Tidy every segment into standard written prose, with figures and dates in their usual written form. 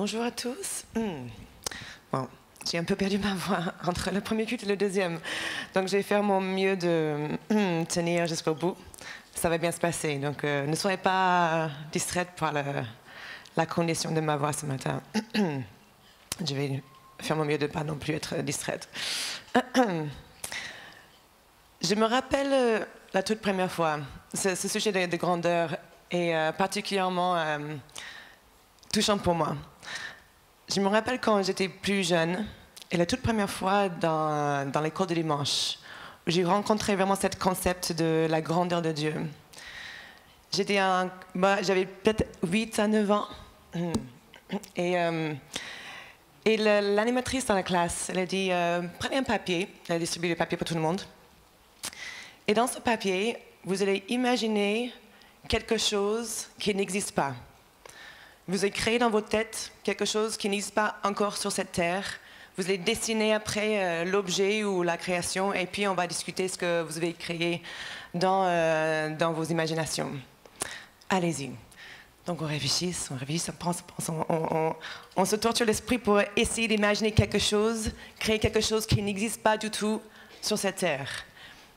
Bonjour à tous. Bon, j'ai un peu perdu ma voix entre le premier culte et le deuxième. Donc, je vais faire mon mieux de tenir jusqu'au bout. Ça va bien se passer. Donc, ne soyez pas distraites par la condition de ma voix ce matin. Je vais faire mon mieux de ne pas non plus être distraite. Je me rappelle la toute première fois, ce sujet de grandeur est particulièrement touchant pour moi. Je me rappelle quand j'étais plus jeune, et la toute première fois dans l'école de dimanche, où j'ai rencontré vraiment ce concept de la grandeur de Dieu. J'avais peut-être 8 à 9 ans, et l'animatrice dans la classe, elle a dit « Prenez un papier », elle a distribué le papier pour tout le monde. Et dans ce papier, vous allez imaginer quelque chose qui n'existe pas. Vous allez créer dans votre tête quelque chose qui n'existe pas encore sur cette terre. Vous allez dessiner après l'objet ou la création, et puis on va discuter ce que vous avez créé dans vos imaginations. Allez-y. Donc on réfléchit, on se torture l'esprit pour essayer d'imaginer quelque chose, créer quelque chose qui n'existe pas du tout sur cette terre.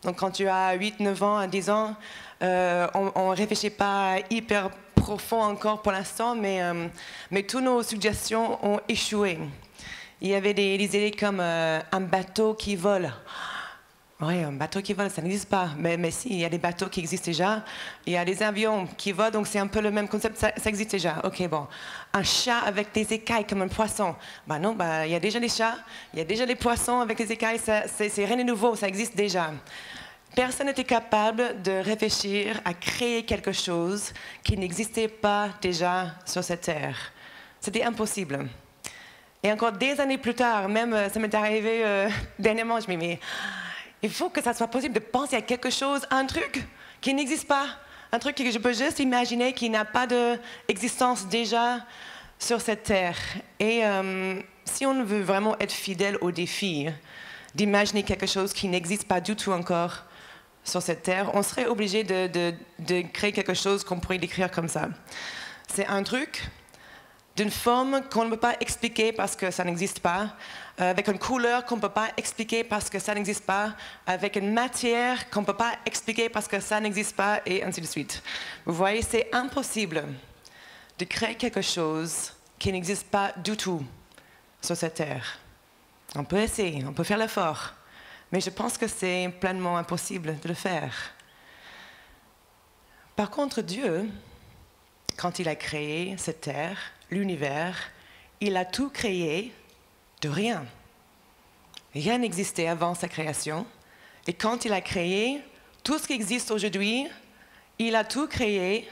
Donc quand tu as 8, 9 ans, 10 ans, on ne réfléchit pas hyper profond encore pour l'instant, mais toutes nos suggestions ont échoué. Il y avait des idées comme un bateau qui vole. Oui, un bateau qui vole, ça n'existe pas. Mais si, il y a des bateaux qui existent déjà. Il y a des avions qui volent, donc c'est un peu le même concept, ça existe déjà. Ok, bon. Un chat avec des écailles comme un poisson. Ben non, il y a déjà des chats, il y a déjà des poissons avec des écailles, c'est rien de nouveau, ça existe déjà. Personne n'était capable de réfléchir à créer quelque chose qui n'existait pas déjà sur cette terre. C'était impossible. Et encore des années plus tard, même ça m'est arrivé dernièrement, je me dis, mais il faut que ça soit possible de penser à quelque chose, un truc qui n'existe pas, un truc que je peux juste imaginer qui n'a pas d'existence déjà sur cette terre. Et si on veut vraiment être fidèle au défi d'imaginer quelque chose qui n'existe pas du tout encore sur cette terre, on serait obligé de créer quelque chose qu'on pourrait décrire comme ça. C'est un truc d'une forme qu'on ne peut pas expliquer parce que ça n'existe pas, avec une couleur qu'on ne peut pas expliquer parce que ça n'existe pas, avec une matière qu'on ne peut pas expliquer parce que ça n'existe pas, et ainsi de suite. Vous voyez, c'est impossible de créer quelque chose qui n'existe pas du tout sur cette terre. On peut essayer, on peut faire l'effort, mais je pense que c'est pleinement impossible de le faire. Par contre, Dieu, quand il a créé cette terre, l'univers, il a tout créé de rien. Rien n'existait avant sa création. Et quand il a créé tout ce qui existe aujourd'hui, il a tout créé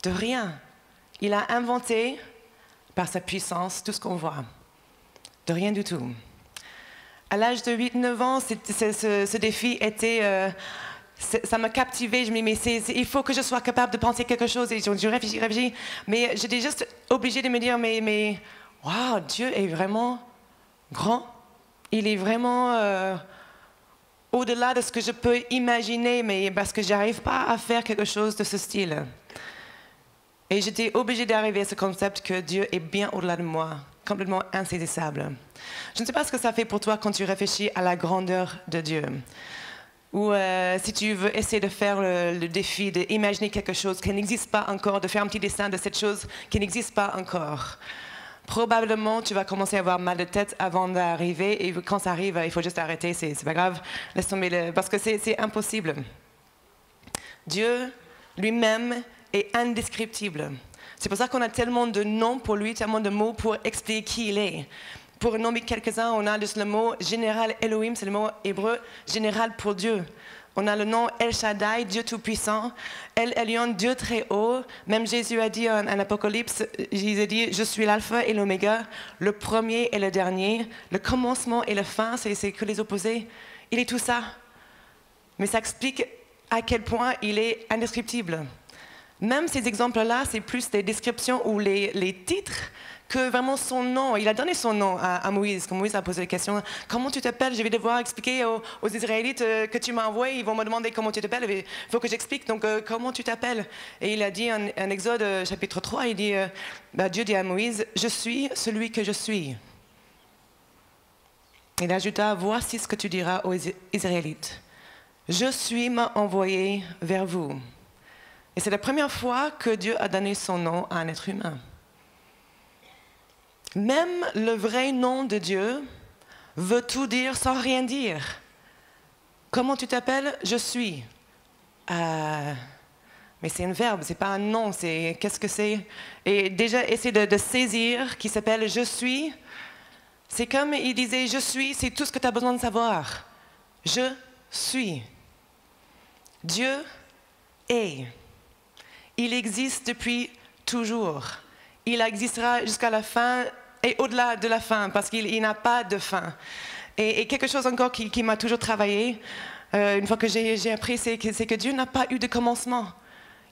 de rien. Il a inventé par sa puissance tout ce qu'on voit. De rien du tout. À l'âge de 8-9 ans, ce défi était... ça m'a captivée, je me dis, mais il faut que je sois capable de penser quelque chose. Et je réfléchis, mais j'étais juste obligée de me dire, mais wow, Dieu est vraiment grand. Il est vraiment au-delà de ce que je peux imaginer, mais parce que je n'arrive pas à faire quelque chose de ce style. Et j'étais obligée d'arriver à ce concept que Dieu est bien au-delà de moi, complètement insaisissable. Je ne sais pas ce que ça fait pour toi quand tu réfléchis à la grandeur de Dieu. Ou si tu veux essayer de faire le défi d'imaginer quelque chose qui n'existe pas encore, de faire un petit dessin de cette chose qui n'existe pas encore. Probablement, tu vas commencer à avoir mal de tête avant d'arriver, et quand ça arrive, il faut juste arrêter, c'est pas grave, laisse tomber, parce que c'est impossible. Dieu lui-même est indescriptible. C'est pour ça qu'on a tellement de noms pour lui, tellement de mots pour expliquer qui il est. Pour nommer quelques-uns, on a juste le mot général Elohim, c'est le mot hébreu général pour Dieu. On a le nom El Shaddai, Dieu Tout-Puissant, El Elyon, Dieu Très Haut. Même Jésus a dit en Apocalypse, il a dit, je suis l'alpha et l'oméga, le premier et le dernier, le commencement et la fin, c'est que les opposés. Il est tout ça. Mais ça explique à quel point il est indescriptible. Même ces exemples-là, c'est plus des descriptions ou les titres que vraiment son nom, il a donné son nom à Moïse. Quand Moïse a posé la question, comment tu t'appelles? Je vais devoir expliquer aux Israélites que tu m'as envoyé. Ils vont me demander comment tu t'appelles. Il faut que j'explique. Donc, comment tu t'appelles? Et il a dit en Exode chapitre 3, il dit, Dieu dit à Moïse, je suis celui que je suis. Il ajouta, voici ce que tu diras aux Israélites. Je suis m'a envoyé vers vous. Et c'est la première fois que Dieu a donné son nom à un être humain. Même le vrai nom de Dieu veut tout dire sans rien dire. Comment tu t'appelles? Je suis. Mais c'est un verbe, c'est pas un nom. Qu'est-ce que c'est? Et déjà, essayer de saisir qui s'appelle je suis. C'est comme il disait je suis, c'est tout ce que tu as besoin de savoir. Je suis. Dieu est. Il existe depuis toujours. Il existera jusqu'à la fin et au-delà de la fin, parce qu'il n'a pas de fin. Et quelque chose encore qui m'a toujours travaillé, une fois que j'ai appris, c'est que Dieu n'a pas eu de commencement.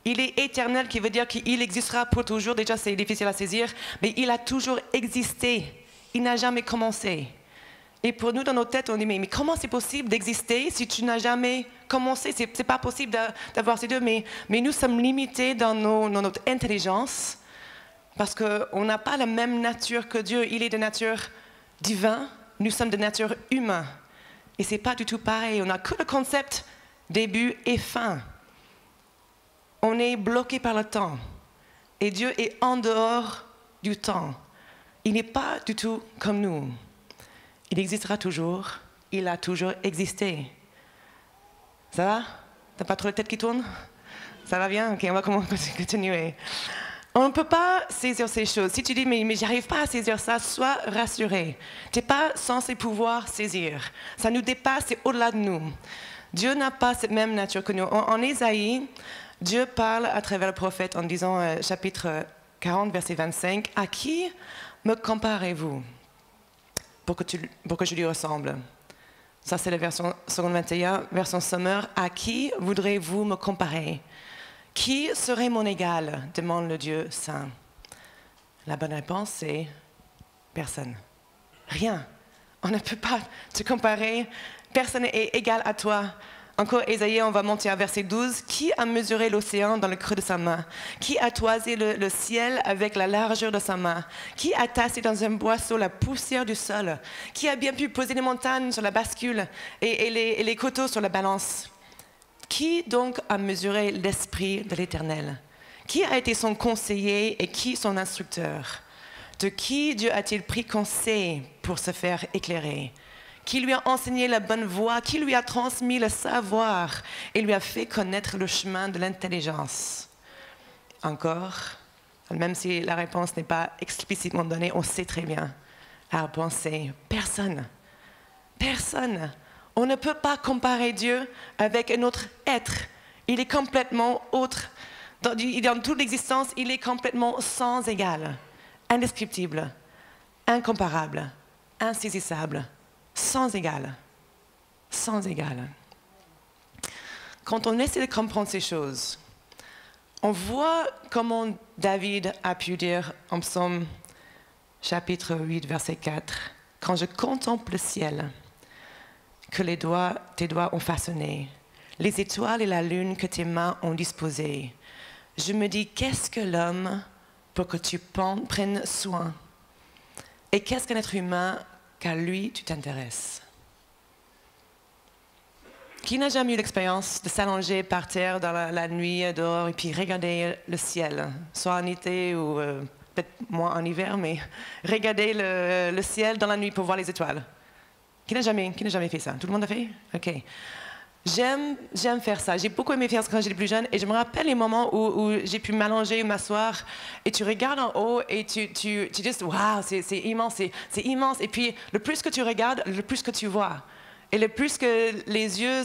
Il est éternel, qui veut dire qu'il existera pour toujours. Déjà, c'est difficile à saisir, mais il a toujours existé. Il n'a jamais commencé. Et pour nous, dans nos têtes, on dit, mais comment c'est possible d'exister si tu n'as jamais commencé? C'est pas possible d'avoir ces deux, mais nous sommes limités dans notre intelligence, parce qu'on n'a pas la même nature que Dieu. Il est de nature divine, nous sommes de nature humaine. Et ce n'est pas du tout pareil. On n'a que le concept début et fin. On est bloqué par le temps. Et Dieu est en dehors du temps. Il n'est pas du tout comme nous. Il existera toujours. Il a toujours existé. Ça va? T'as pas trop la tête qui tourne? Ça va bien? Ok, on va continuer. On ne peut pas saisir ces choses. Si tu dis, mais j'arrive pas à saisir ça, sois rassuré. Tu n'es pas censé pouvoir saisir. Ça nous dépasse, c'est au-delà de nous. Dieu n'a pas cette même nature que nous. En Ésaïe, Dieu parle à travers le prophète en disant, chapitre 40, verset 25, « À qui me comparez-vous pour que je lui ressemble ?» Ça, c'est la version seconde 21, version Sommer. « À qui voudrez-vous me comparer ? Qui serait mon égal ?» demande le Dieu saint. La bonne réponse, c'est personne. Rien. On ne peut pas te comparer. Personne n'est égal à toi. Encore Ésaïe, on va monter à verset 12. « Qui a mesuré l'océan dans le creux de sa main? Qui a toisé le ciel avec la largeur de sa main? Qui a tassé dans un boisseau la poussière du sol? Qui a bien pu poser les montagnes sur la bascule et les coteaux sur la balance? Qui donc a mesuré l'Esprit de l'Éternel? Qui a été son conseiller et qui son instructeur? De qui Dieu a-t-il pris conseil pour se faire éclairer? Qui lui a enseigné la bonne voie? Qui lui a transmis le savoir et lui a fait connaître le chemin de l'intelligence? Encore, même si la réponse n'est pas explicitement donnée, on sait très bien. La réponse est personne. Personne. On ne peut pas comparer Dieu avec un autre être. Il est complètement autre. Dans toute l'existence, il est complètement sans égal, indescriptible, incomparable, insaisissable, sans égal. Sans égal. Quand on essaie de comprendre ces choses, on voit comment David a pu dire en Psaume chapitre 8, verset 4, « Quand je contemple le ciel, que tes doigts ont façonné, les étoiles et la lune que tes mains ont disposées. Je me dis, qu'est-ce que l'homme pour que tu prennes soin? Et qu'est-ce qu'un être humain qu'à lui tu t'intéresses? » Qui n'a jamais eu l'expérience de s'allonger par terre dans la nuit dehors et puis regarder le ciel, soit en été ou peut-être moins en hiver, mais regarder le ciel dans la nuit pour voir les étoiles? Qui n'a jamais fait ça? Tout le monde a fait? OK. J'aime faire ça. J'ai beaucoup aimé faire ça quand j'étais plus jeune. Et je me rappelle les moments où j'ai pu m'allonger ou m'asseoir. Et tu regardes en haut et tu dis, waouh, c'est immense, c'est immense. Et puis, le plus que tu regardes, le plus que tu vois. Et le plus que les yeux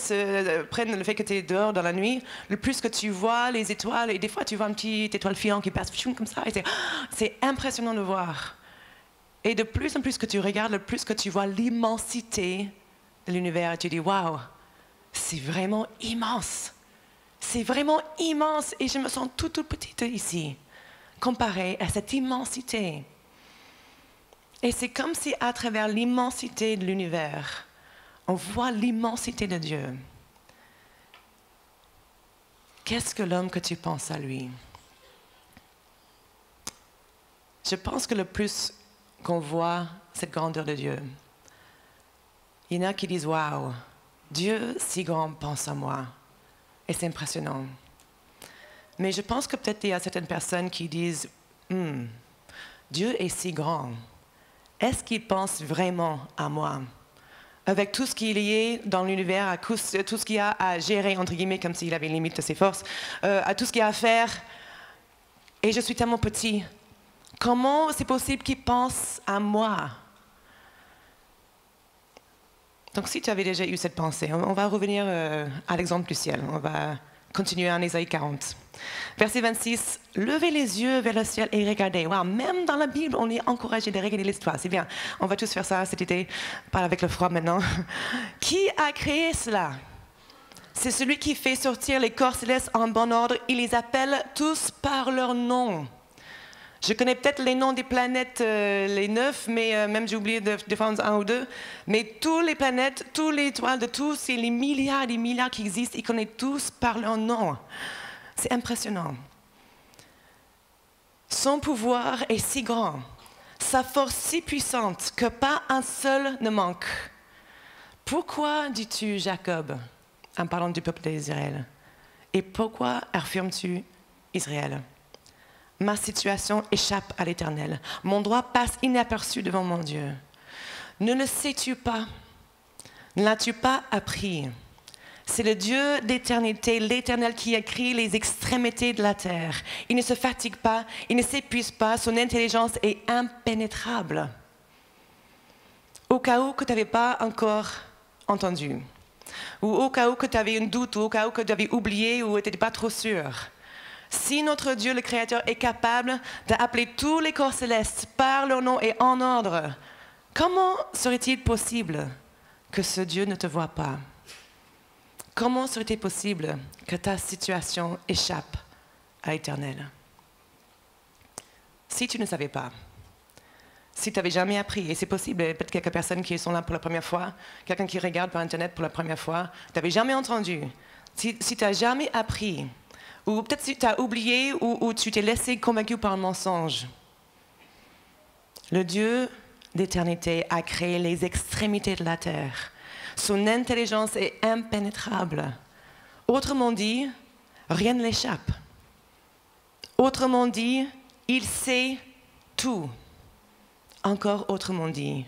prennent le fait que tu es dehors dans la nuit, le plus que tu vois les étoiles. Et des fois, tu vois une petite étoile filante qui passe comme ça. Et c'est impressionnant de voir. Et de plus en plus que tu regardes, le plus que tu vois l'immensité de l'univers. Et tu dis, waouh, c'est vraiment immense. C'est vraiment immense. Et je me sens toute petite ici, comparée à cette immensité. Et c'est comme si à travers l'immensité de l'univers, on voit l'immensité de Dieu. Qu'est-ce que l'homme que tu penses à lui? Je pense que le plus qu'on voit cette grandeur de Dieu, il y en a qui disent « Waouh, Dieu si grand pense à moi ». Et c'est impressionnant. Mais je pense que peut-être il y a certaines personnes qui disent Dieu est si grand. Est-ce qu'il pense vraiment à moi? Avec tout ce qu'il y a dans l'univers, tout ce qu'il y a à gérer, entre guillemets, comme s'il avait une limite de ses forces, à tout ce qu'il y a à faire. Et je suis tellement petit. Comment c'est possible qu'il pense à moi? Donc si tu avais déjà eu cette pensée, on va revenir à l'exemple du ciel. On va continuer en Ésaïe 40. Verset 26, « Levez les yeux vers le ciel et regardez. » Wow, même dans la Bible, on est encouragé de regarder l'histoire. C'est bien, on va tous faire ça cet été, pas avec le froid maintenant. Qui a créé cela? C'est celui qui fait sortir les corps célestes en bon ordre. Il les appelle tous par leur nom. Je connais peut-être les noms des planètes, les 9, mais même j'ai oublié de défendre un ou deux. Mais toutes les planètes, toutes les étoiles de tous, c'est les milliards et des milliards qui existent, ils connaissent tous par leur nom. C'est impressionnant. Son pouvoir est si grand, sa force si puissante que pas un seul ne manque. Pourquoi dis-tu Jacob, en parlant du peuple d'Israël? Et pourquoi affirmes-tu Israël? Ma situation échappe à l'Éternel. Mon droit passe inaperçu devant mon Dieu. Ne le sais-tu pas? Ne l'as-tu pas appris? C'est le Dieu d'éternité, l'Éternel qui a créé les extrémités de la terre. Il ne se fatigue pas, il ne s'épuise pas, son intelligence est impénétrable. Au cas où que tu n'avais pas encore entendu, ou au cas où que tu avais un doute, ou au cas où que tu avais oublié ou tu n'étais pas trop sûr. Si notre Dieu, le Créateur, est capable d'appeler tous les corps célestes par leur nom et en ordre, comment serait-il possible que ce Dieu ne te voie pas? Comment serait-il possible que ta situation échappe à l'Éternel? Si tu ne savais pas, si tu n'avais jamais appris, et c'est possible, peut-être quelques personnes qui sont là pour la première fois, quelqu'un qui regarde par Internet pour la première fois, tu n'avais jamais entendu, si tu n'as jamais appris, ou peut-être si tu as oublié ou tu t'es laissé convaincu par un mensonge. Le Dieu d'éternité a créé les extrémités de la terre. Son intelligence est impénétrable. Autrement dit, rien ne l'échappe. Autrement dit, il sait tout. Encore autrement dit,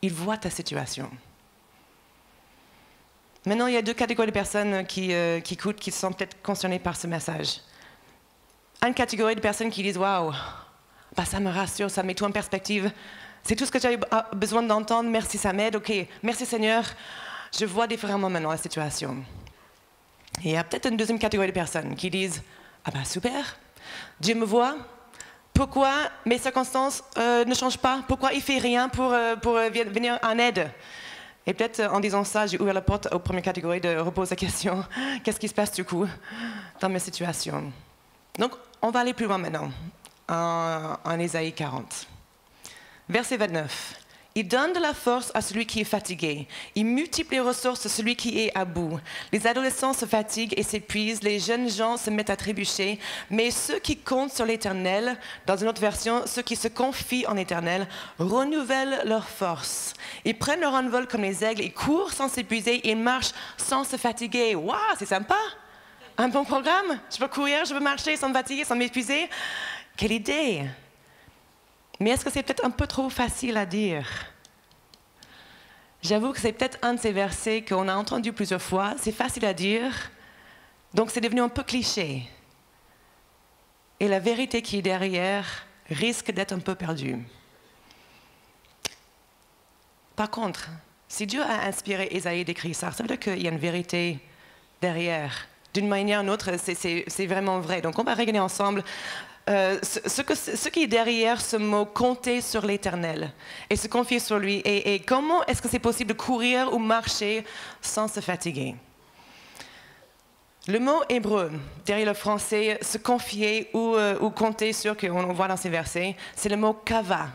il voit ta situation. Maintenant, il y a deux catégories de personnes qui écoutent, qui sont peut-être concernées par ce message. Une catégorie de personnes qui disent « Waouh, bah, ça me rassure, ça met tout en perspective. C'est tout ce que j'avais besoin d'entendre, merci, ça m'aide. Ok, merci Seigneur, je vois différemment maintenant la situation. » Et il y a peut-être une deuxième catégorie de personnes qui disent « Ah bah super, Dieu me voit. Pourquoi mes circonstances ne changent pas? Pourquoi il ne fait rien pour venir en aide ?» Et peut-être en disant ça, j'ai ouvert la porte aux premières catégories de reposer la question. Qu'est-ce qui se passe du coup dans mes situations? Donc, on va aller plus loin maintenant, en Ésaïe 40. Verset 29. Il donne de la force à celui qui est fatigué. Il multiplie les ressources à celui qui est à bout. Les adolescents se fatiguent et s'épuisent. Les jeunes gens se mettent à trébucher. Mais ceux qui comptent sur l'Éternel, dans une autre version, ceux qui se confient en l'Éternel, renouvellent leur force. Ils prennent leur envol comme les aigles. Ils courent sans s'épuiser. Ils marchent sans se fatiguer. Waouh, c'est sympa! Un bon programme. Je peux courir, je peux marcher sans me fatiguer, sans m'épuiser. Quelle idée! Mais est-ce que c'est peut-être un peu trop facile à dire? J'avoue que c'est peut-être un de ces versets qu'on a entendu plusieurs fois. C'est facile à dire, donc c'est devenu un peu cliché. Et la vérité qui est derrière risque d'être un peu perdue. Par contre, si Dieu a inspiré Ésaïe d'écrire ça, ça veut dire qu'il y a une vérité derrière. D'une manière ou d'une autre, c'est vraiment vrai. Donc on va regarder ensemble ce qui est derrière ce mot « compter sur l'Éternel » et se confier sur lui. Et comment est-ce que c'est possible de courir ou marcher sans se fatiguer? Le mot hébreu, derrière le français, se confier ou compter sur, qu'on voit dans ces versets, c'est le mot « kava ».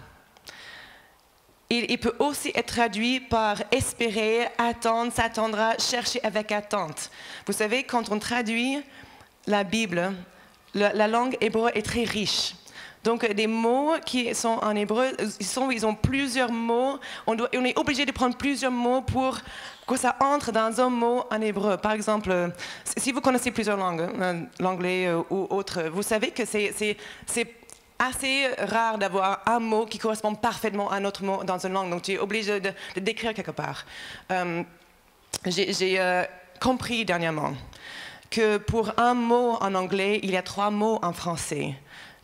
Il peut aussi être traduit par espérer, attendre, s'attendra, chercher avec attente. Vous savez, quand on traduit la Bible, la langue hébreu est très riche. Donc, des mots qui sont en hébreu, ils ont plusieurs mots. On est obligé de prendre plusieurs mots pour que ça entre dans un mot en hébreu. Par exemple, si vous connaissez plusieurs langues, l'anglais ou autre, vous savez que c'est assez rare d'avoir un mot qui correspond parfaitement à un autre mot dans une langue. Donc, tu es obligé de décrire quelque part. J'ai compris dernièrement que pour un mot en anglais, il y a 3 mots en français.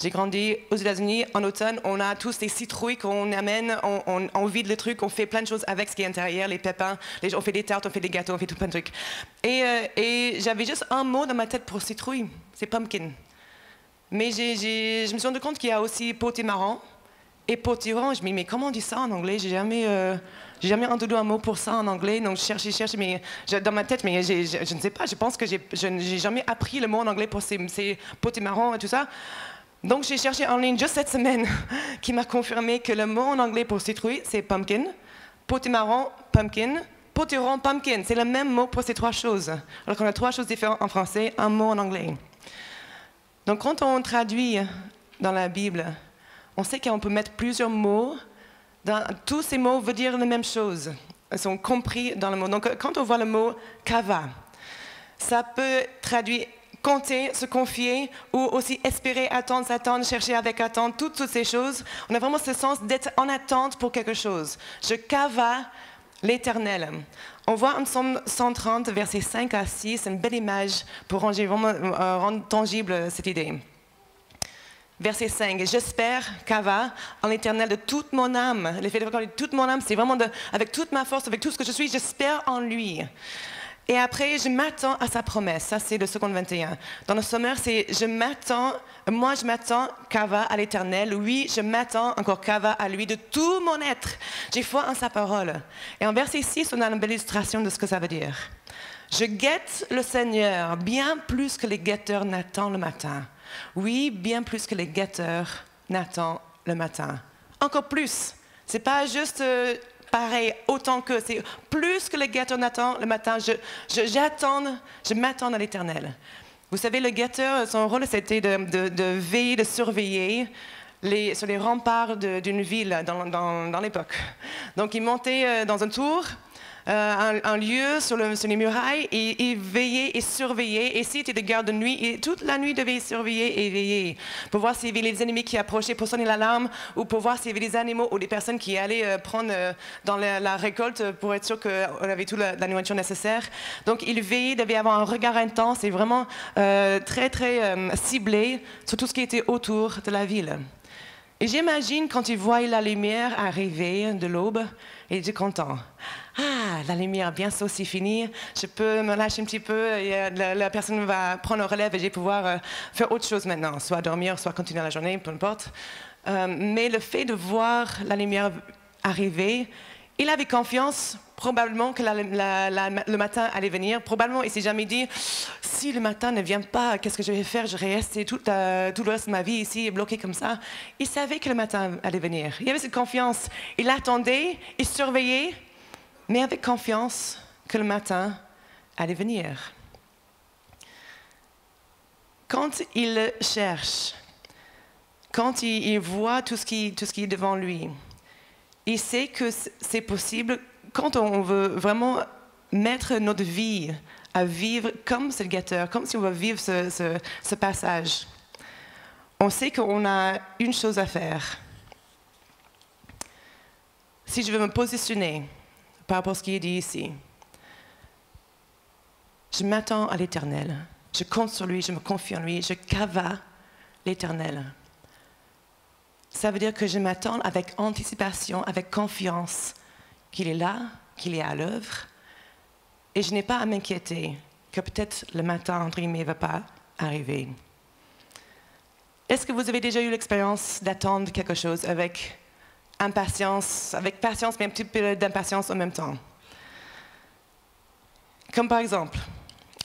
J'ai grandi aux États-Unis. En automne, on a tous des citrouilles qu'on amène, on vide le truc, on fait plein de choses avec ce qui est à l'intérieur, les pépins, on fait des tartes, on fait des gâteaux, on fait tout plein de trucs. Et j'avais juste un mot dans ma tête pour citrouille, c'est pumpkin. Mais je me suis rendu compte qu'il y a aussi potimarron et potiron. Je me dis, mais comment on dit ça en anglais? J'ai jamais entendu un mot pour ça en anglais. Donc je cherche, mais dans ma tête, mais je ne sais pas. Je pense que je n'ai jamais appris le mot en anglais pour ces potimarrons et tout ça. Donc j'ai cherché en ligne juste cette semaine qui m'a confirmé que le mot en anglais pour citrouille, c'est pumpkin, potimarron, pumpkin, potiron, pumpkin. C'est le même mot pour ces 3 choses. Alors qu'on a 3 choses différentes en français, un mot en anglais. Donc quand on traduit dans la Bible, on sait qu'on peut mettre plusieurs mots. Tous ces mots veulent dire la même chose. Ils sont compris dans le mot. Donc quand on voit le mot kava, ça peut traduire compter, se confier, ou aussi espérer, attendre, s'attendre, chercher avec attente, toutes ces choses. On a vraiment ce sens d'être en attente pour quelque chose. Je kava l'Éternel. On voit en Psaume 130, versets 5 à 6, une belle image pour rendre tangible cette idée. Verset 5, j'espère, kava, en l'Éternel de toute mon âme. L'effet de toute mon âme, c'est vraiment avec toute ma force, avec tout ce que je suis, j'espère en lui. Et après, je m'attends à sa promesse. Ça, c'est le second 21. Dans le sommaire, c'est je m'attends, kava, à l'Éternel. Oui, je m'attends encore kava à lui de tout mon être. J'ai foi en sa parole. Et en verset 6, on a une belle illustration de ce que ça veut dire. Je guette le Seigneur bien plus que les guetteurs n'attendent le matin. Oui, bien plus que les guetteurs n'attendent le matin. Encore plus. C'est pas juste pareil, autant que, c'est plus que le guetteur n'attend le matin. Je m'attends à l'Éternel. Vous savez, le guetteur, son rôle, c'était de veiller, de surveiller sur les remparts d'une ville dans l'époque. Donc, il montait dans un tour, un lieu sur les murailles, et il veillait et surveillait. Et s'il était de garde de nuit, et toute la nuit, il devait surveiller et veiller pour voir s'il y avait des ennemis qui approchaient pour sonner l'alarme, ou pour voir s'il y avait des animaux ou des personnes qui allaient prendre dans la récolte pour être sûr qu'on avait toute la nourriture nécessaire. Donc, il veillait, il devait avoir un regard intense et vraiment très, très ciblé sur tout ce qui était autour de la ville. Et j'imagine quand il voit la lumière arriver de l'aube, il était content. Ah, la lumière, bien sûr, c'est fini. Je peux me lâcher un petit peu. Et la personne va prendre le relève et je vais pouvoir faire autre chose maintenant, soit dormir, soit continuer la journée, peu importe. Mais le fait de voir la lumière arriver, il avait confiance probablement que le matin allait venir. Probablement, il ne s'est jamais dit, si le matin ne vient pas, qu'est-ce que je vais faire? Je vais rester tout le reste de ma vie ici, bloqué comme ça. Il savait que le matin allait venir. Il avait cette confiance. Il attendait, il surveillait, mais avec confiance que le matin allait venir. Quand il cherche, quand il voit tout ce qui est devant lui, il sait que c'est possible quand on veut vraiment mettre notre vie à vivre comme ce guetteur, comme si on veut vivre ce passage. On sait qu'on a une chose à faire. Si je veux me positionner par rapport à ce qui est dit ici, je m'attends à l'Éternel. Je compte sur lui, je me confie en lui, je kava l'Éternel. Ça veut dire que je m'attends avec anticipation, avec confiance qu'il est là, qu'il est à l'œuvre. Et je n'ai pas à m'inquiéter que peut-être le matin, entre guillemets, ne va pas arriver. Est-ce que vous avez déjà eu l'expérience d'attendre quelque chose avec impatience, avec patience, mais un petit peu d'impatience en même temps? Comme par exemple,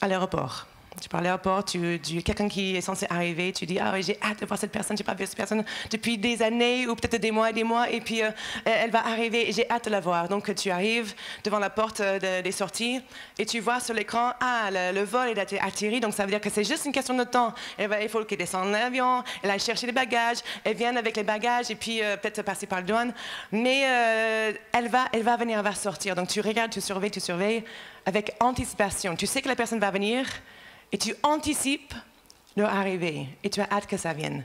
à l'aéroport. Tu pars à l'aéroport, quelqu'un qui est censé arriver, tu dis « Ah oui, j'ai hâte de voir cette personne, j'ai pas vu cette personne depuis des années ou peut-être des mois, et puis elle va arriver et j'ai hâte de la voir. » Donc tu arrives devant la porte des sorties et tu vois sur l'écran « Ah, le vol est atterri, donc ça veut dire que c'est juste une question de temps. Il faut qu'elle descende de l'avion, elle aille chercher les bagages, elle vienne avec les bagages et puis peut-être passer par le douane. Mais elle va venir, elle va sortir. Donc tu regardes, tu surveilles avec anticipation. Tu sais que la personne va venir. Et tu anticipes leur arrivée et tu as hâte que ça vienne.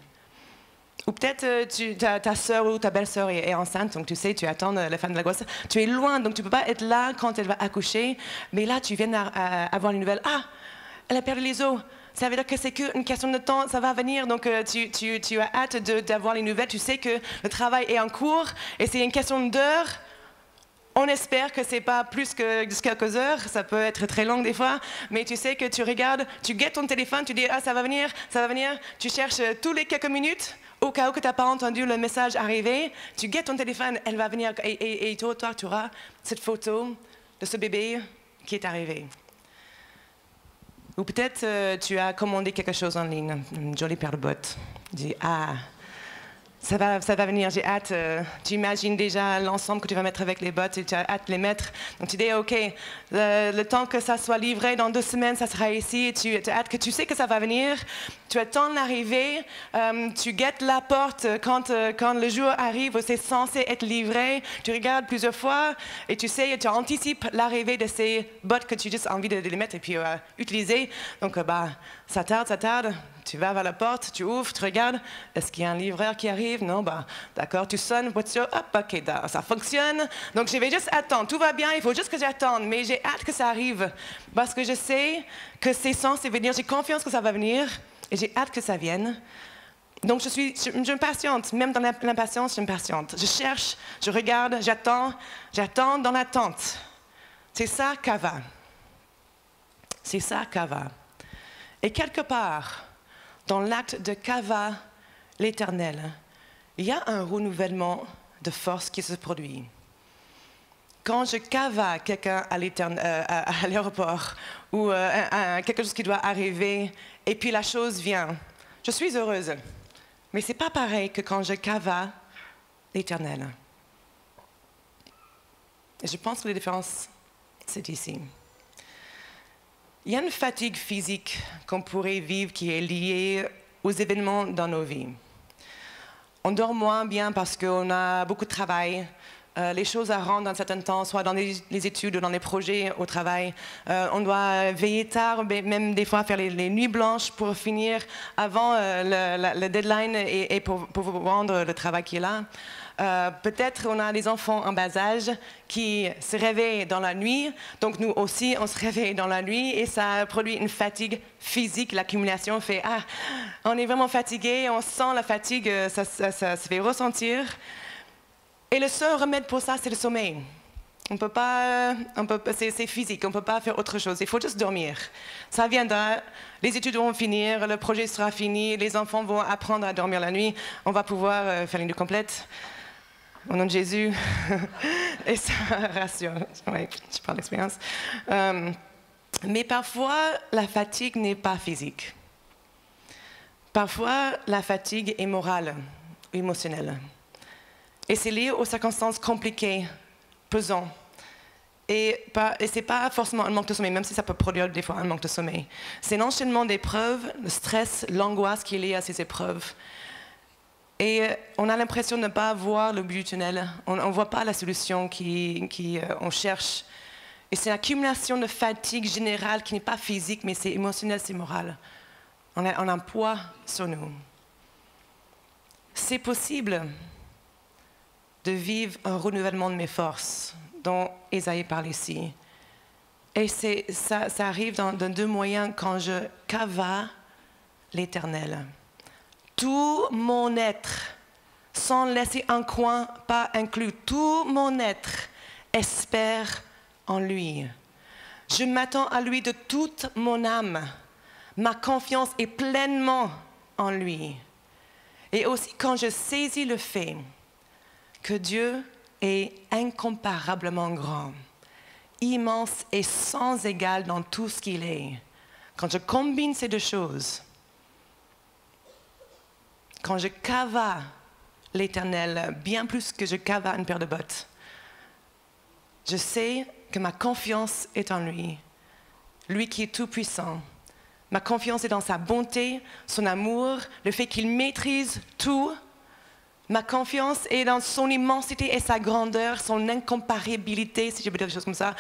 Ou peut-être ta sœur ou ta belle-sœur est enceinte, donc tu sais, tu attends la fin de la grossesse. Tu es loin, donc tu ne peux pas être là quand elle va accoucher. Mais là, tu viens avoir une nouvelle. Ah, elle a perdu les os. Ça veut dire que c'est qu'une question de temps, ça va venir. Donc tu as hâte d'avoir les nouvelles. Tu sais que le travail est en cours et c'est une question d'heures. On espère que ce n'est pas plus que quelques heures, ça peut être très long des fois, mais tu sais que tu regardes, tu guettes ton téléphone, tu dis « Ah, ça va venir », tu cherches tous les quelques minutes, au cas où tu n'as pas entendu le message arriver, tu guettes ton téléphone, elle va venir, et toi, tu auras cette photo de ce bébé qui est arrivé. Ou peut-être tu as commandé quelque chose en ligne, une jolie paire de bottes, tu dis « Ah ». Ça va venir, j'ai hâte. Tu imagines déjà l'ensemble que tu vas mettre avec les bottes et tu as hâte de les mettre. Donc tu dis, OK, le temps que ça soit livré, dans 2 semaines, ça sera ici. Et tu as hâte que tu sais que ça va venir. Tu attends l'arrivée. Tu guettes la porte quand le jour arrive où c'est censé être livré. Tu regardes plusieurs fois et tu sais, tu anticipes l'arrivée de ces bottes que tu as juste envie de les mettre et puis utiliser. Donc ça tarde. Tu vas vers la porte, tu ouvres, tu regardes. Est-ce qu'il y a un livreur qui arrive? Non, d'accord, tu sonnes, voiture, hop, OK, ça fonctionne. Donc, je vais juste attendre. Tout va bien, il faut juste que j'attende. Mais j'ai hâte que ça arrive. Parce que je sais que c'est censé venir. J'ai confiance que ça va venir. Et j'ai hâte que ça vienne. Donc, je patiente. Même dans l'impatience, je me patiente. Je cherche, je regarde, j'attends dans l'attente. C'est ça, Kava. C'est ça, Kava. Et quelque part, dans l'acte de Kava, l'Éternel, il y a un renouvellement de force qui se produit. Quand je kava quelqu'un à l'aéroport ou quelque chose qui doit arriver et puis la chose vient, je suis heureuse. Mais ce n'est pas pareil que quand je kava l'Éternel. Et je pense que la différence, c'est ici. Il y a une fatigue physique qu'on pourrait vivre qui est liée aux événements dans nos vies. On dort moins bien parce qu'on a beaucoup de travail. Les choses à rendre dans un certain temps, soit dans les études ou dans les projets au travail. On doit veiller tard, même des fois faire les nuits blanches pour finir avant le deadline et pour rendre le travail qui est là. Peut-être on a des enfants en bas âge qui se réveillent dans la nuit, donc nous aussi on se réveille dans la nuit et ça produit une fatigue physique. L'accumulation fait « Ah, on est vraiment fatigué, on sent la fatigue, ça se fait ressentir ». Et le seul remède pour ça, c'est le sommeil. C'est physique, on ne peut pas faire autre chose, il faut juste dormir. Ça viendra, les études vont finir, le projet sera fini, les enfants vont apprendre à dormir la nuit, on va pouvoir faire une nuit complète. Au nom de Jésus, et ça rassure, oui, je parle d'expérience. Mais parfois, la fatigue n'est pas physique. Parfois, la fatigue est morale, émotionnelle. Et c'est lié aux circonstances compliquées, pesantes. Et ce n'est pas forcément un manque de sommeil, même si ça peut produire des fois un manque de sommeil. C'est l'enchaînement d'épreuves, le stress, l'angoisse qui est liée à ces épreuves. Et on a l'impression de ne pas voir le but du tunnel. On ne voit pas la solution qu'on cherche. Et c'est l'accumulation de fatigue générale qui n'est pas physique, mais c'est émotionnel, c'est moral. On a un poids sur nous. C'est possible de vivre un renouvellement de mes forces, dont Ésaïe parle ici. Et ça arrive dans 2 moyens quand je kava l'Éternel. Tout mon être, sans laisser un coin pas inclus, tout mon être espère en lui. Je m'attends à lui de toute mon âme. Ma confiance est pleinement en lui. Et aussi quand je saisis le fait que Dieu est incomparablement grand, immense et sans égal dans tout ce qu'il est. quand je combine ces deux choses, quand je cava l'Éternel bien plus que je cava une paire de bottes, je sais que ma confiance est en lui, lui qui est tout-puissant. Ma confiance est dans sa bonté, son amour, le fait qu'il maîtrise tout. Ma confiance est dans son immensité et sa grandeur, son incomparabilité, si je peux dire des choses comme ça.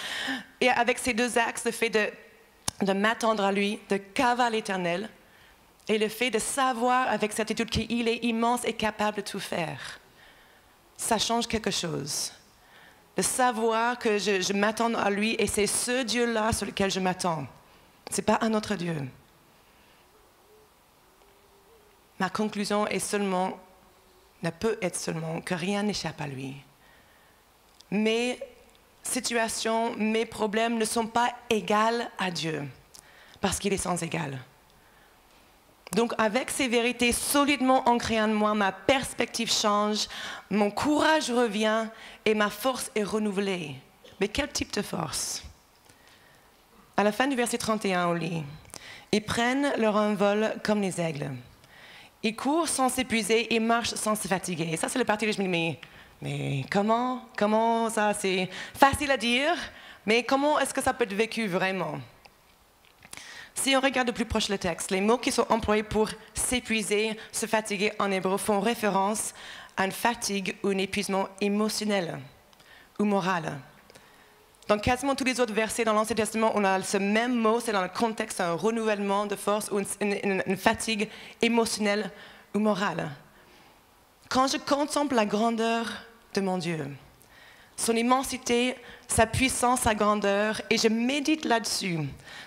Et avec ces deux axes, le fait de m'attendre à lui, de caver à l'Éternel, et le fait de savoir avec certitude qu'il est immense et capable de tout faire, ça change quelque chose. De savoir que je m'attends à lui et c'est ce Dieu-là sur lequel je m'attends. Ce n'est pas un autre Dieu. Ma conclusion est seulement, ne peut être seulement que rien n'échappe à lui. Mes situations, mes problèmes ne sont pas égales à Dieu, parce qu'il est sans égal. Donc avec ces vérités solidement ancrées en moi, ma perspective change, mon courage revient et ma force est renouvelée. Mais quel type de force? À la fin du verset 31, on lit « Ils prennent leur envol comme les aigles. Ils courent sans s'épuiser et marchent sans se fatiguer. » Et ça, c'est le parti où je me dis « Mais comment ça? C'est facile à dire, mais comment est-ce que ça peut être vécu vraiment ?» Si on regarde de plus proche le texte, les mots qui sont employés pour s'épuiser, se fatiguer en hébreu font référence à une fatigue ou un épuisement émotionnel ou moral. Dans quasiment tous les autres versets dans l'Ancien Testament, on a ce même mot, c'est dans le contexte d'un renouvellement de force ou une fatigue émotionnelle ou morale. Quand je contemple la grandeur de mon Dieu, son immensité, sa puissance, sa grandeur, et je médite là-dessus,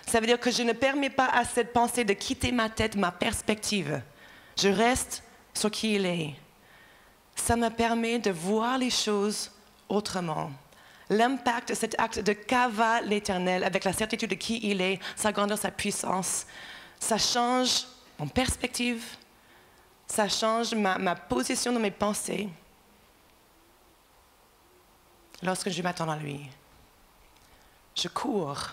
ça veut dire que je ne permets pas à cette pensée de quitter ma tête, ma perspective. Je reste sur qui il est. Ça me permet de voir les choses autrement. L'impact de cet acte de caver l'Éternel avec la certitude de qui il est, sa grandeur, sa puissance, ça change mon perspective, ça change ma position dans mes pensées. Lorsque je m'attends à lui, je cours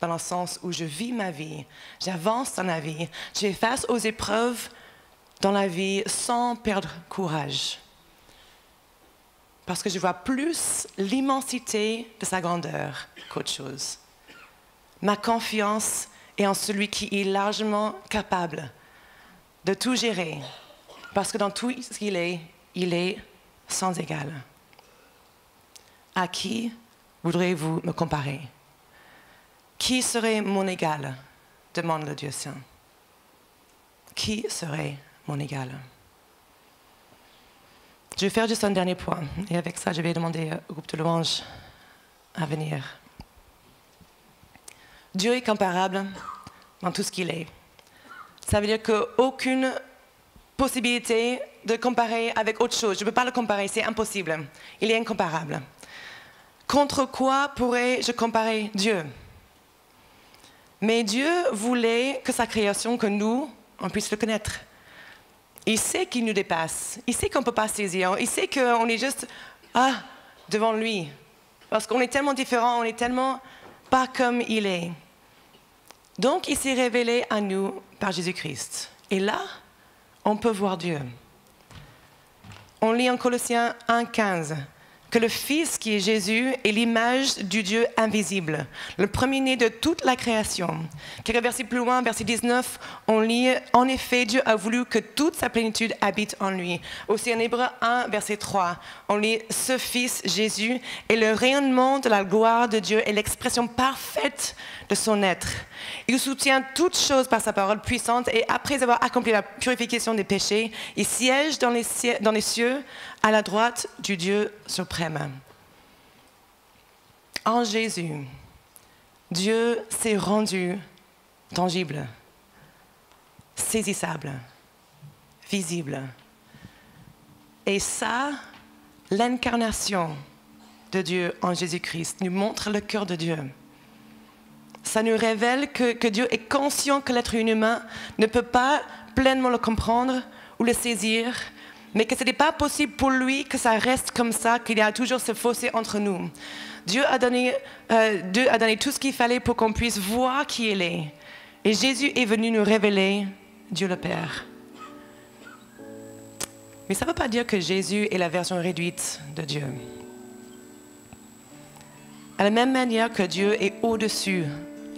dans le sens où je vis ma vie, j'avance dans la vie, je fais face aux épreuves dans la vie sans perdre courage. Parce que je vois plus l'immensité de sa grandeur qu'autre chose. Ma confiance est en celui qui est largement capable de tout gérer. Parce que dans tout ce qu'il est, il est sans égal. À qui voudriez-vous me comparer? Qui serait mon égal? Demande le Dieu saint. Qui serait mon égal? Je vais faire juste un dernier point. Et avec ça, je vais demander au groupe de louanges à venir. Dieu est comparable dans tout ce qu'il est. Ça veut dire qu'aucune possibilité de comparer avec autre chose. Je ne peux pas le comparer, c'est impossible. Il est incomparable. Contre quoi pourrais-je comparer Dieu? Mais Dieu voulait que sa création, que nous, on puisse le connaître. Il sait qu'il nous dépasse. Il sait qu'on ne peut pas saisir. Il sait qu'on est juste devant lui. Parce qu'on est tellement différents, on est tellement pas comme il est. Donc, il s'est révélé à nous par Jésus-Christ. Et là, on peut voir Dieu. On lit en Colossiens 1,15 que le Fils qui est Jésus est l'image du Dieu invisible, le premier-né de toute la création. Quelques versets plus loin, verset 19, on lit « En effet, Dieu a voulu que toute sa plénitude habite en lui ». Aussi en Hébreux 1, verset 3, on lit « Ce Fils, Jésus, est le rayonnement de la gloire de Dieu et l'expression parfaite de son être. Il soutient toutes choses par sa parole puissante et après avoir accompli la purification des péchés, il siège dans les cieux à la droite du Dieu suprême. » En Jésus, Dieu s'est rendu tangible, saisissable, visible. Et ça, l'incarnation de Dieu en Jésus-Christ nous montre le cœur de Dieu. Ça nous révèle que Dieu est conscient que l'être humain ne peut pas pleinement le comprendre ou le saisir, mais que ce n'est pas possible pour lui que ça reste comme ça, qu'il y a toujours ce fossé entre nous. Dieu a donné tout ce qu'il fallait pour qu'on puisse voir qui il est Et Jésus est venu nous révéler Dieu le Père. Mais ça ne veut pas dire que Jésus est la version réduite de Dieu. À la même manière que Dieu est au-dessus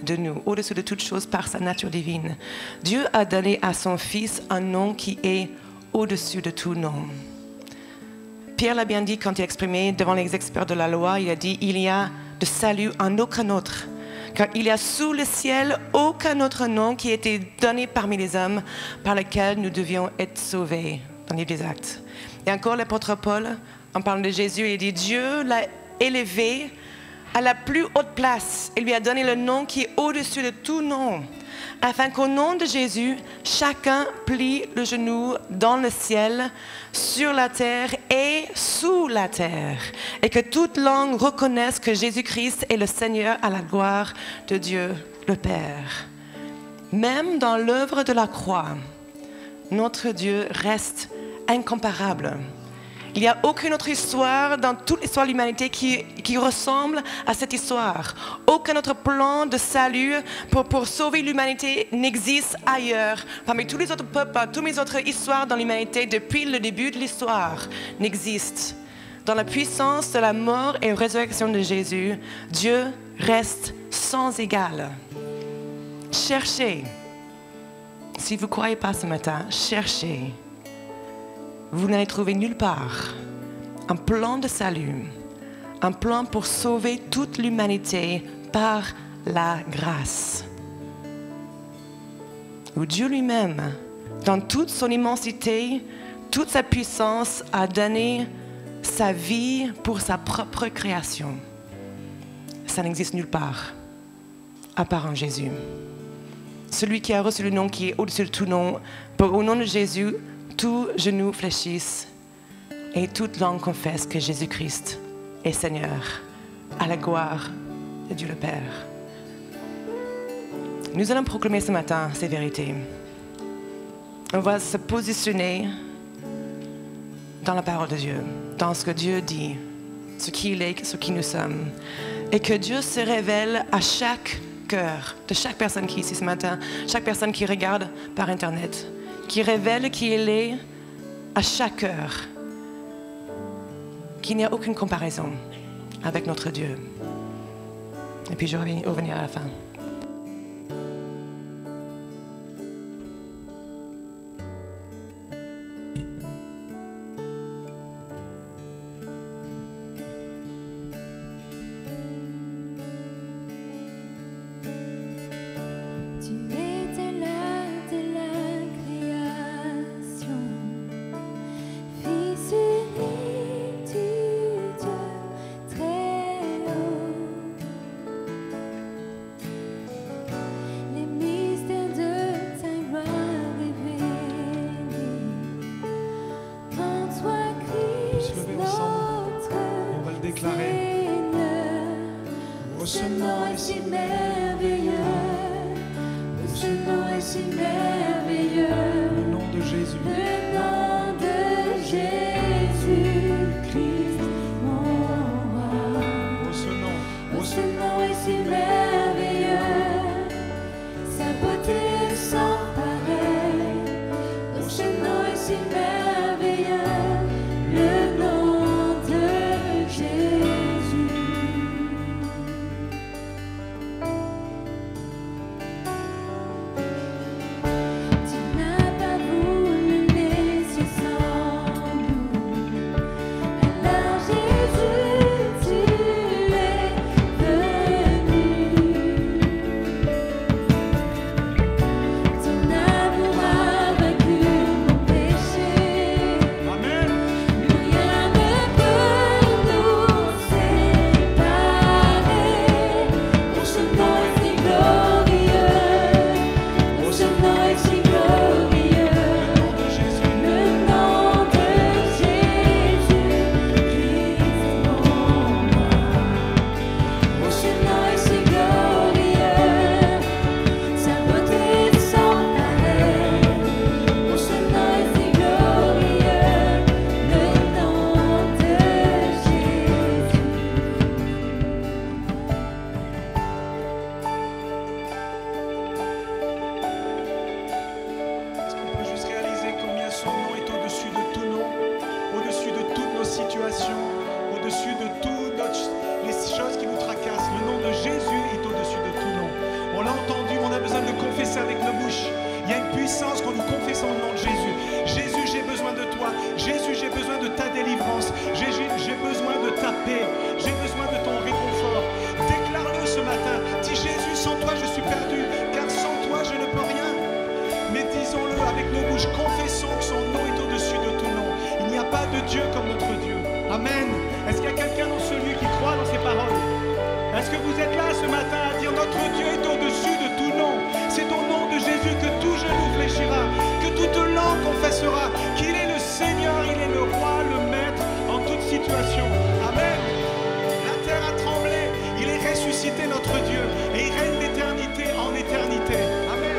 de nous, au-dessus de toutes choses par sa nature divine, Dieu a donné à son Fils un nom qui est au-dessus de tout nom. Pierre l'a bien dit quand il a exprimé devant les experts de la loi, il a dit « Il y a de salut en aucun autre ». Car il y a sous le ciel aucun autre nom qui a été donné parmi les hommes par lequel nous devions être sauvés, dans les livre des Actes. Et encore l'apôtre Paul, en parlant de Jésus, il dit Dieu l'a élevé à la plus haute place et lui a donné le nom qui est au-dessus de tout nom, afin qu'au nom de Jésus, chacun plie le genou dans le ciel, sur la terre et sous la terre, et que toute langue reconnaisse que Jésus-Christ est le Seigneur à la gloire de Dieu le Père. Même dans l'œuvre de la croix, notre Dieu reste incomparable. Il n'y a aucune autre histoire dans toute l'histoire de l'humanité qui ressemble à cette histoire. Aucun autre plan de salut pour sauver l'humanité n'existe ailleurs. Parmi tous les autres peuples, toutes les autres histoires dans l'humanité, depuis le début de l'histoire, n'existent. Dans la puissance de la mort et résurrection de Jésus, Dieu reste sans égal. Cherchez. Si vous ne croyez pas ce matin, cherchez. Vous n'allez trouver nulle part un plan de salut, un plan pour sauver toute l'humanité par la grâce. Où Dieu lui-même, dans toute son immensité, toute sa puissance, a donné sa vie pour sa propre création. Ça n'existe nulle part, à part en Jésus. Celui qui a reçu le nom qui est au-dessus de tout nom, au nom de Jésus, tout genou fléchisse et toute langue confesse que Jésus-Christ est Seigneur, à la gloire de Dieu le Père. Nous allons proclamer ce matin ces vérités. On va se positionner dans la parole de Dieu, dans ce que Dieu dit, ce qu'il est, ce qui nous sommes. Et que Dieu se révèle à chaque cœur de chaque personne qui est ici ce matin, chaque personne qui regarde par Internet, qui révèle qui il est à chaque cœur, qu'il n'y a aucune comparaison avec notre Dieu. Et puis je vais revenir à la fin. bouche. Il y a une puissance quand nous confessons le nom de Jésus. Jésus, j'ai besoin de toi. Jésus, j'ai besoin de ta délivrance. Jésus, j'ai besoin de ta paix. J'ai besoin de ton réconfort. Déclare-le ce matin. Dis Jésus, sans toi je suis perdu, car sans toi je ne peux rien. Mais disons-le avec nos bouches, confessons que son nom est au-dessus de tout nom. Il n'y a pas de Dieu comme notre Dieu. Amen. Est-ce qu'il y a quelqu'un dans ce lieu qui croit dans ces paroles? Est-ce que vous êtes là ce matin à dire notre Dieu est au-dessus de tout nom? C'est au nom de Jésus que tout genou fléchira, que toute langue confessera qu'il est le Seigneur, il est le roi, le maître en toute situation. Amen. La terre a tremblé, il est ressuscité notre Dieu et il règne d'éternité en éternité. Amen.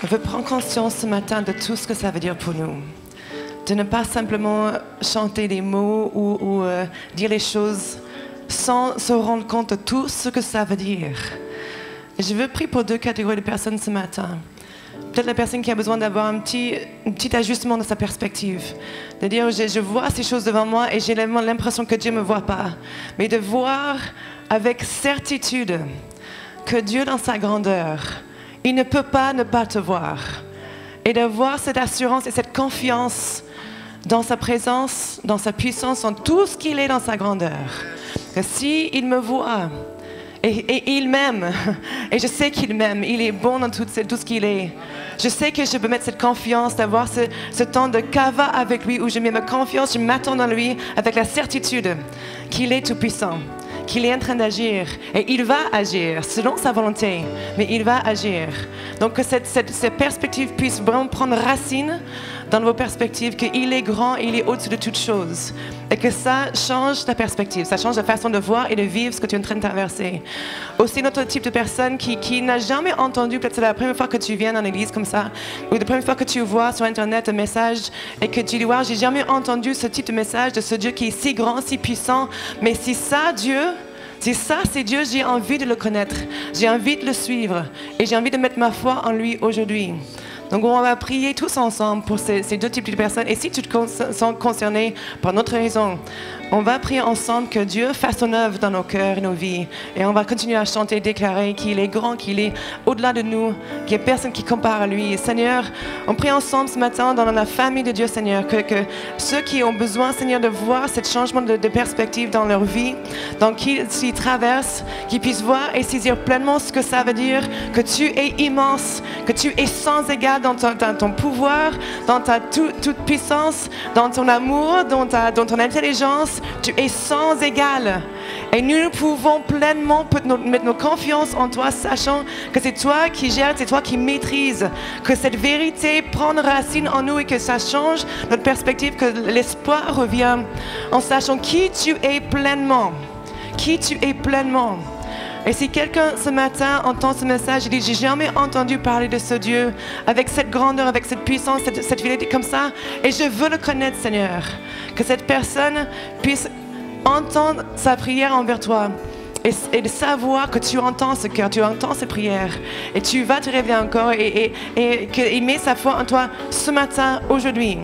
On veut prendre conscience ce matin de tout ce que ça veut dire pour nous. De ne pas simplement chanter des mots ou dire les choses sans se rendre compte de tout ce que ça veut dire. Et je veux prier pour deux catégories de personnes ce matin. Peut-être la personne qui a besoin d'avoir un petit ajustement de sa perspective. De dire, je vois ces choses devant moi et j'ai l'impression que Dieu ne me voit pas. Mais de voir avec certitude que Dieu dans sa grandeur, il ne peut pas ne pas te voir. Et d'avoir cette assurance et cette confiance dans sa présence, dans sa puissance, en tout ce qu'il est dans sa grandeur. Que s'il me voit, et il m'aime, et je sais qu'il m'aime, il est bon dans tout ce qu'il est. Je sais que je peux mettre cette confiance, d'avoir ce temps de kava avec lui, où je mets ma confiance, je m'attends dans lui, avec la certitude qu'il est tout-puissant, qu'il est en train d'agir, et il va agir selon sa volonté, mais il va agir. Donc que cette perspective puisse vraiment prendre racine dans vos perspectives, qu'il est grand, il est au-dessus de toutes choses, et que ça change ta perspective, ça change la façon de voir et de vivre ce que tu es en train de traverser. Aussi, notre type de personne qui n'a jamais entendu, peut-être c'est la première fois que tu viens dans l'église comme ça, ou la première fois que tu vois sur Internet un message, et que tu dis, wow, j'ai jamais entendu ce type de message de ce Dieu qui est si grand, si puissant, mais si ça, Dieu, Si ça, c'est Dieu, j'ai envie de le connaître, j'ai envie de le suivre et j'ai envie de mettre ma foi en lui aujourd'hui. Donc on va prier tous ensemble pour ces deux types de personnes. Et si tu te sens concerné par notre raison, on va prier ensemble que Dieu fasse son œuvre dans nos cœurs et nos vies. Et on va continuer à chanter, déclarer qu'il est grand, qu'il est au-delà de nous, qu'il n'y a personne qui compare à lui. Et Seigneur, on prie ensemble ce matin dans la famille de Dieu, Seigneur, que ceux qui ont besoin, Seigneur, de voir ce changement de perspective dans leur vie, dans qui s'ils traversent, qu'ils puissent voir et saisir pleinement ce que ça veut dire, que tu es immense, que tu es sans égal dans ton pouvoir, dans ta toute puissance, dans ton amour, dans ton intelligence. Tu es sans égal. Et nous pouvons pleinement mettre nos confiances en toi, sachant que c'est toi qui gères, c'est toi qui maîtrises, que cette vérité prend racine en nous et que ça change notre perspective, que l'espoir revient en sachant qui tu es pleinement. Qui tu es pleinement. Et si quelqu'un ce matin entend ce message et dit « J'ai jamais entendu parler de ce Dieu avec cette grandeur, avec cette puissance, cette fidélité comme ça, et je veux le connaître, Seigneur. » Que cette personne puisse entendre sa prière envers toi et de savoir que tu entends ce cœur, tu entends ses prières et tu vas te révéler encore et qu'il met sa foi en toi ce matin, aujourd'hui.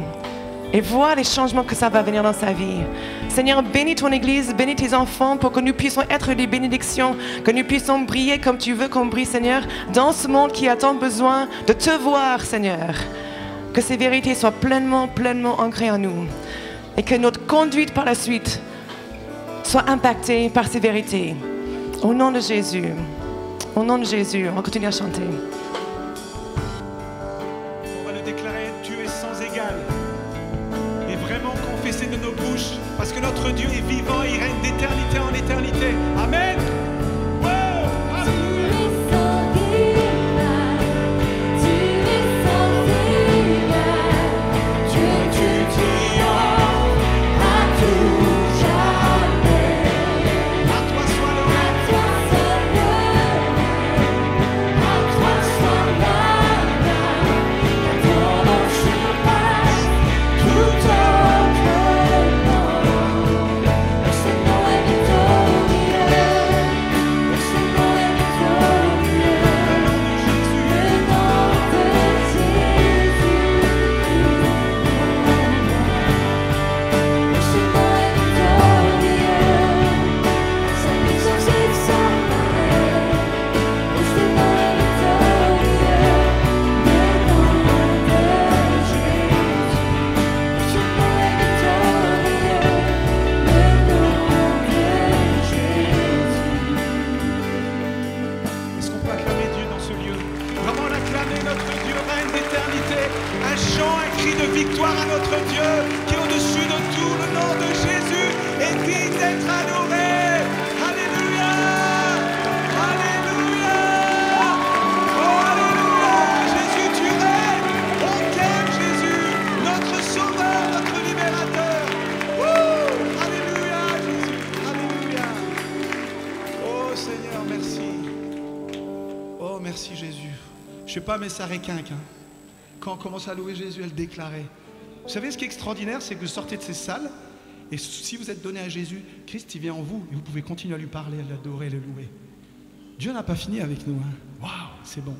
Et voir les changements que ça va venir dans sa vie. Seigneur, bénis ton Église, bénis tes enfants pour que nous puissions être des bénédictions, que nous puissions briller comme tu veux qu'on brille, Seigneur, dans ce monde qui a tant besoin de te voir, Seigneur. Que ces vérités soient pleinement ancrées en nous. Et que notre conduite par la suite soit impactée par ces vérités. Au nom de Jésus. Au nom de Jésus, on va continuer à chanter. On va le déclarer, tu es sans égal. Et vraiment confesser de nos bouches, parce que notre Dieu est vivant et il règne d'éternité en éternité. Amen. Je sais pas, mais ça requinque. Quand on commence à louer Jésus, à le déclarer. Vous savez, ce qui est extraordinaire, c'est que vous sortez de ces salles, et si vous êtes donné à Jésus, Christ, il vient en vous, et vous pouvez continuer à lui parler, à l'adorer, à le louer. Dieu n'a pas fini avec nous. Waouh, c'est bon.